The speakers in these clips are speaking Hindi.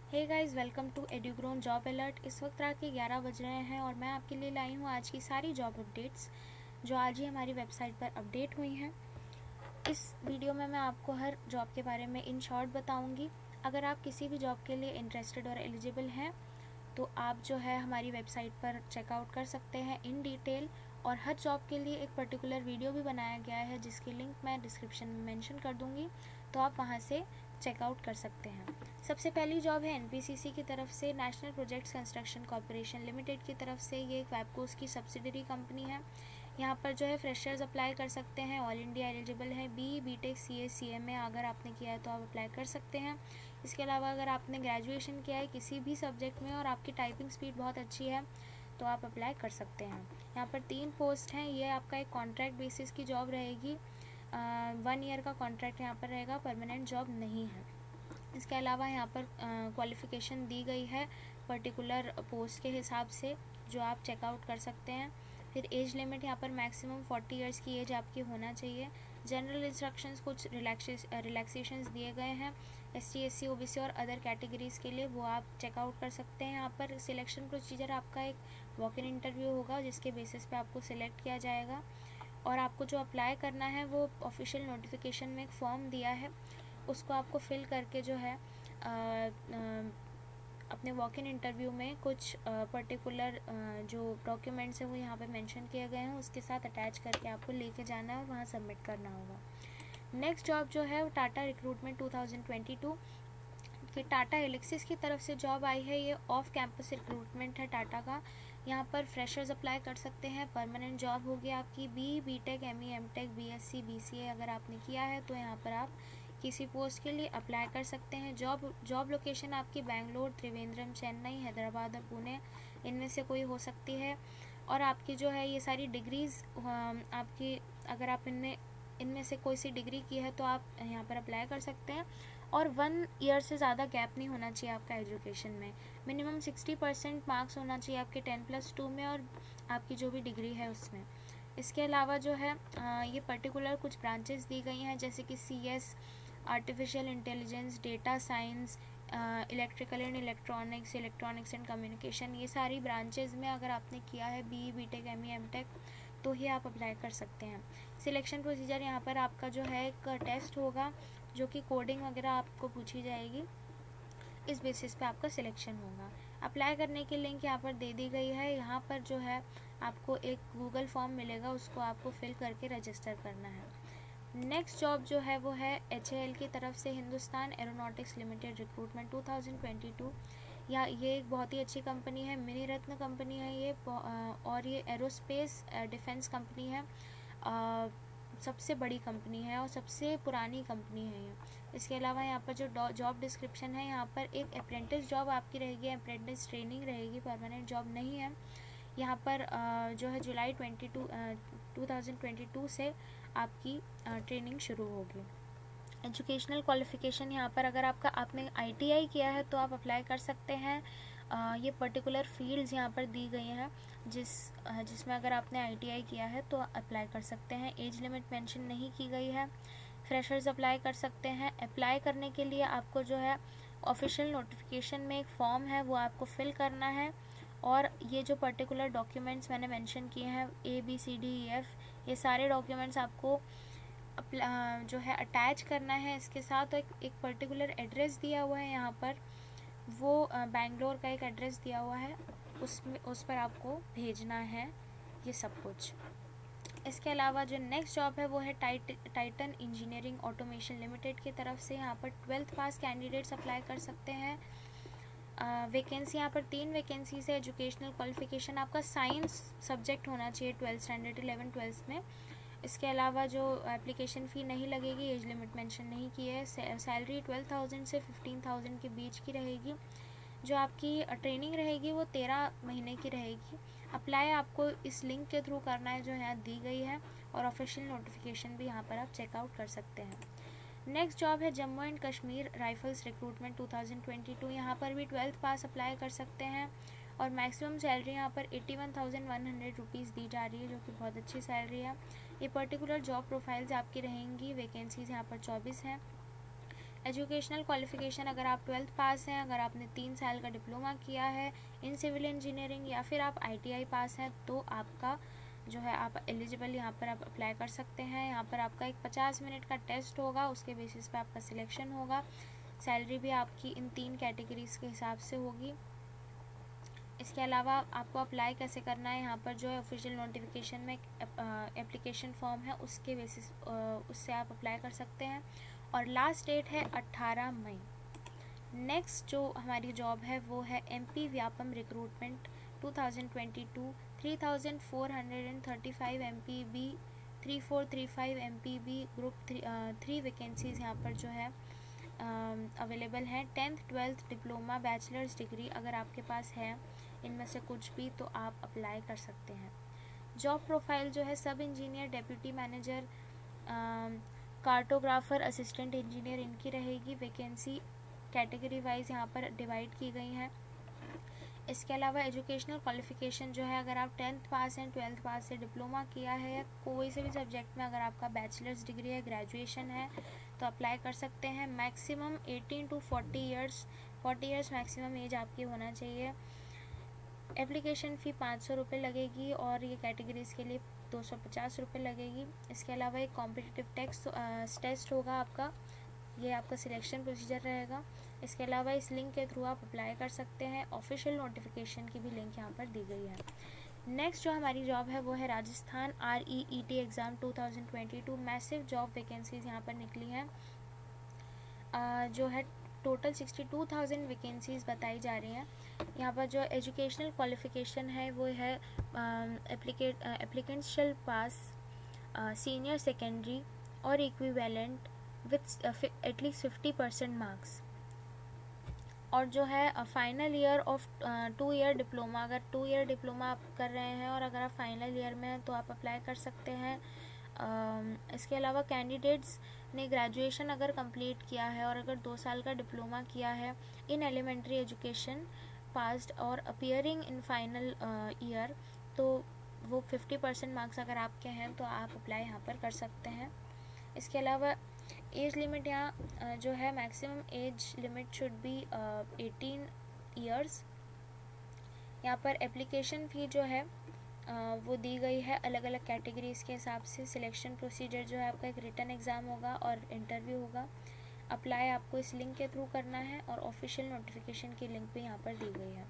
Hey guys, welcome to Edugrown job alert. इस वक्त रात के 11 बज रहे हैं और मैं आपके लिए लाई हूँ आज की सारी जॉब अपडेट्स जो आज ही हमारी वेबसाइट पर अपडेट हुई हैं। इस वीडियो में मैं आपको हर जॉब के बारे में इन शॉर्ट बताऊंगी। अगर आप किसी भी जॉब के लिए इंटरेस्टेड और एलिजिबल हैं तो आप जो है हमारी वेबसाइट पर चेकआउट कर सकते हैं इन डिटेल। और हर जॉब के लिए एक पर्टिकुलर वीडियो भी बनाया गया है जिसकी लिंक मैं डिस्क्रिप्शन में मेंशन कर दूंगी, तो आप वहां से चेकआउट कर सकते हैं। सबसे पहली जॉब है एनपीसीसी की तरफ से, national projects construction corporation limited की तरफ से। ये एक वेबकोस की सब्सिडरी कंपनी है। यहाँ पर जो है फ्रेशर्स अप्लाई कर सकते हैं, ऑल इंडिया एलिजिबल है। बीटेक सीए सीएमए अगर आपने किया है तो आप अप्लाई कर सकते हैं। इसके अलावा अगर आपने ग्रेजुएशन किया है किसी भी सब्जेक्ट में और आपकी टाइपिंग स्पीड बहुत अच्छी है तो आप अप्लाई कर सकते हैं। यहाँ पर 3 पोस्ट हैं। ये आपका एक कॉन्ट्रैक्ट बेसिस की जॉब रहेगी। 1 ईयर का कॉन्ट्रैक्ट यहाँ पर रहेगा, परमानेंट जॉब नहीं है। इसके अलावा यहाँ पर क्वालिफ़िकेशन दी गई है पर्टिकुलर पोस्ट के हिसाब से, जो आप चेकआउट कर सकते हैं। फिर एज लिमिट यहाँ पर मैक्सिमम 40 इयर्स की एज आपकी होना चाहिए। जनरल इंस्ट्रक्शंस कुछ रिलैक्सेशंस दिए गए हैं SC SC OBC और अदर कैटेगरीज़ के लिए, वो आप चेकआउट कर सकते हैं। यहाँ पर सिलेक्शन प्रोसीजर आपका एक वॉक इन इंटरव्यू होगा जिसके बेसिस पे आपको सिलेक्ट किया जाएगा। और आपको जो अप्लाई करना है वो ऑफिशियल नोटिफिकेशन में एक फॉर्म दिया है, उसको आपको फिल करके जो है अपने वॉक इन इंटरव्यू में कुछ पर्टिकुलर जो डॉक्यूमेंट्स हैं वो यहाँ पे मेंशन किए गए हैं, उसके साथ अटैच करके आपको लेके जाना है और वहाँ सबमिट करना होगा। नेक्स्ट जॉब जो है वो टाटा रिक्रूटमेंट 2022 कि टाटा एलेक्सिस की तरफ से जॉब आई है। ये ऑफ कैंपस रिक्रूटमेंट है टाटा का। यहाँ पर फ्रेशर्स अप्लाई कर सकते हैं। परमानेंट जॉब होगी आपकी। बीटेक ME BSc BCA अगर आपने किया है तो यहाँ पर आप किसी पोस्ट के लिए अप्लाई कर सकते हैं। जॉब लोकेशन आपकी बेंगलोर, त्रिवेंद्रम, चेन्नई, हैदराबाद और पुणे इनमें से कोई हो सकती है। और आपकी जो है ये सारी डिग्रीज़ आपकी, अगर आप इनमें से कोई सी डिग्री की है तो आप यहाँ पर अप्लाई कर सकते हैं। और 1 ईयर से ज़्यादा गैप नहीं होना चाहिए आपका एजुकेशन में। मिनिमम 60% मार्क्स होना चाहिए आपके 10+2 में और आपकी जो भी डिग्री है उसमें। इसके अलावा जो है ये पर्टिकुलर कुछ ब्रांचेस दी गई हैं जैसे कि CS artificial intelligence, data science, electrical and electronics and communication. ये सारी ब्रांचेज में अगर आपने किया है बीटेक ME तो ही आप अप्लाई कर सकते हैं। सिलेक्शन प्रोसीजर यहाँ पर आपका जो है एक टेस्ट होगा जो कि कोडिंग वगैरह आपको पूछी जाएगी, इस बेसिस पे आपका सिलेक्शन होगा। अप्लाई करने की लिंक यहाँ पर दे दी गई है। यहाँ पर जो है आपको एक गूगल फॉर्म मिलेगा, उसको आपको फिल करके रजिस्टर करना है। नेक्स्ट जॉब जो है वो है HAL की तरफ से, हिंदुस्तान एरोनॉटिक्स लिमिटेड रिक्रूटमेंट 2022। या ये एक बहुत ही अच्छी कंपनी है, मिनी रत्न कंपनी है ये, और ये एरोस्पेस डिफेंस कंपनी है। सबसे बड़ी कंपनी है और सबसे पुरानी कंपनी है ये। इसके अलावा यहाँ पर जो जॉब डिस्क्रिप्शन है, यहाँ पर एक अप्रेंटिस जॉब आपकी रहेगी, अप्रेंटिस ट्रेनिंग रहेगी, परमानेंट जॉब नहीं है। यहाँ पर जो है जुलाई 2022 से आपकी ट्रेनिंग शुरू होगी। एजुकेशनल क्वालिफ़िकेशन यहाँ पर अगर आपने ITI किया है तो आप अप्लाई कर सकते हैं। ये पर्टिकुलर फील्ड्स यहाँ पर दी गई हैं जिसमें अगर आपने ITI किया है तो अप्लाई कर सकते हैं। एज लिमिट मेंशन नहीं की गई है। फ्रेशर्स अप्लाई कर सकते हैं। अप्लाई करने के लिए आपको जो है ऑफिशियल नोटिफिकेशन में एक फॉर्म है वो आपको फिल करना है। और ये जो पर्टिकुलर डॉक्यूमेंट्स मैंने मेंशन किए हैं ABCDEF, ये सारे डॉक्यूमेंट्स आपको जो है अटैच करना है। इसके साथ एक पर्टिकुलर एड्रेस दिया हुआ है यहाँ पर, वो बेंगलोर का एक एड्रेस दिया हुआ है, उस पर आपको भेजना है ये सब कुछ। इसके अलावा जो नेक्स्ट जॉब है वो है टाइटन इंजीनियरिंग ऑटोमेशन लिमिटेड की तरफ से। यहाँ पर 12th पास कैंडिडेट्स अप्लाई कर सकते हैं। वैकेंसी यहाँ पर 3 वैकेंसीज है। एजुकेशनल क्वालिफिकेशन आपका साइंस सब्जेक्ट होना चाहिए 12th स्टैंडर्ड 11-12 में। इसके अलावा जो एप्लीकेशन फ़ी नहीं लगेगी, एज लिमिट मेंशन नहीं की है। सैलरी 12,000 से 15,000 के बीच की रहेगी। जो आपकी ट्रेनिंग रहेगी वो 13 महीने की रहेगी। अप्लाई आपको इस लिंक के थ्रू करना है जो यहाँ दी गई है, और ऑफिशियल नोटिफिकेशन भी यहाँ पर आप चेकआउट कर सकते हैं। नेक्स्ट जॉब है Jammu and Kashmir rifles recruitment 2022। यहाँ पर भी 12th पास अप्लाई कर सकते हैं और मैक्सिमम सैलरी यहाँ पर 81,100 रुपीज़ दी जा रही है, जो कि बहुत अच्छी सैलरी है। ये पर्टिकुलर जॉब प्रोफाइल्स आपकी रहेंगी। वैकेंसीज़ यहाँ पर 24 हैं। एजुकेशनल क्वालिफ़िकेशन, अगर आप 12th पास हैं, अगर आपने 3 साल का डिप्लोमा किया है इन सिविल इंजीनियरिंग या फिर आप ITI पास हैं, तो आपका जो है आप एलिजिबल यहाँ पर आप अप्लाई कर सकते हैं। यहाँ पर आपका एक 50 मिनट का टेस्ट होगा, उसके बेसिस पे आपका सिलेक्शन होगा। सैलरी भी आपकी इन 3 कैटेगरीज़ के हिसाब से होगी। इसके अलावा आपको अप्लाई कैसे करना है, यहाँ पर जो है ऑफिशियल नोटिफिकेशन में एप्लीकेशन फॉर्म है, उसके बेसिस उससे आप अप्लाई कर सकते हैं। और लास्ट डेट है 18 मई। नेक्स्ट जो हमारी जॉब है वो है MP Vyapam recruitment 2022, 3435 MPB, 3435 MPB group 3 vacancies यहाँ पर जो है अवेलेबल हैं। 10th 12th diploma bachelors degree अगर आपके पास है इनमें से कुछ भी, तो आप अप्लाई कर सकते हैं। जॉब प्रोफाइल जो है सब engineer, deputy manager, cartographer, assistant engineer इनकी रहेगी। वैकेंसी कैटेगरी वाइज यहाँ पर डिवाइड की गई हैं। इसके अलावा एजुकेशनल क्वालिफ़िकेशन जो है, अगर आप 10th पास हैं, 12th पास से डिप्लोमा किया है या कोई से भी सब्जेक्ट में अगर आपका बैचलर्स डिग्री है, ग्रेजुएशन है, तो अप्लाई कर सकते हैं। Maximum 18 to 40 years, 40 years maximum age आपकी होना चाहिए। एप्लीकेशन फ़ी 500 रुपये लगेगी और ये कैटेगरीज़ के लिए 250 रुपये लगेगी। इसके अलावा एक कॉम्पिटिटिव टेस्ट होगा आपका, ये आपका सिलेक्शन प्रोसीजर रहेगा। इसके अलावा इस लिंक के थ्रू आप अप्लाई कर सकते हैं। ऑफिशियल नोटिफिकेशन की भी लिंक यहाँ पर दी गई है। नेक्स्ट जो हमारी जॉब है वो है Rajasthan REET exam 2022। Massive job vacancies यहाँ पर निकली हैं, जो है टोटल 62,000 वैकेंसीज़ बताई जा रही हैं। यहाँ पर जो एजुकेशनल क्वालिफ़िकेशन है वो है एप्लीकेंट शैल पास सीनियर सेकेंडरी और इक्विवेलेंट विथ एटलीस्ट 50% मार्क्स। और जो है final year of 2 year diploma, अगर 2 ईयर डिप्लोमा आप कर रहे हैं और अगर आप फाइनल ईयर में हैं तो आप अप्लाई कर सकते हैं। इसके अलावा कैंडिडेट्स ने ग्रेजुएशन अगर कंप्लीट किया है और अगर 2 साल का डिप्लोमा किया है इन एलिमेंट्री एजुकेशन पास्ड और अपीयरिंग इन फाइनल ईयर, तो वो 50% मार्क्स अगर आपके हैं तो आप अप्लाई यहाँ पर कर सकते हैं। इसके अलावा एज लिमिट यहाँ जो है maximum age limit should be 18 years. यहाँ पर एप्लीकेशन फ़ी जो है वो दी गई है अलग अलग कैटेगरीज़ के हिसाब से। सिलेक्शन प्रोसीजर जो है आपका एक रिटन एग्ज़ाम होगा और इंटरव्यू होगा। अप्लाई आपको इस लिंक के थ्रू करना है और ऑफिशियल नोटिफिकेशन की लिंक भी यहाँ पर दी गई है।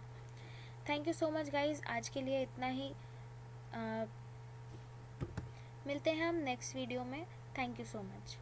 Thank you so much guys, आज के लिए इतना ही। मिलते हैं हम नेक्स्ट वीडियो में। Thank you so much.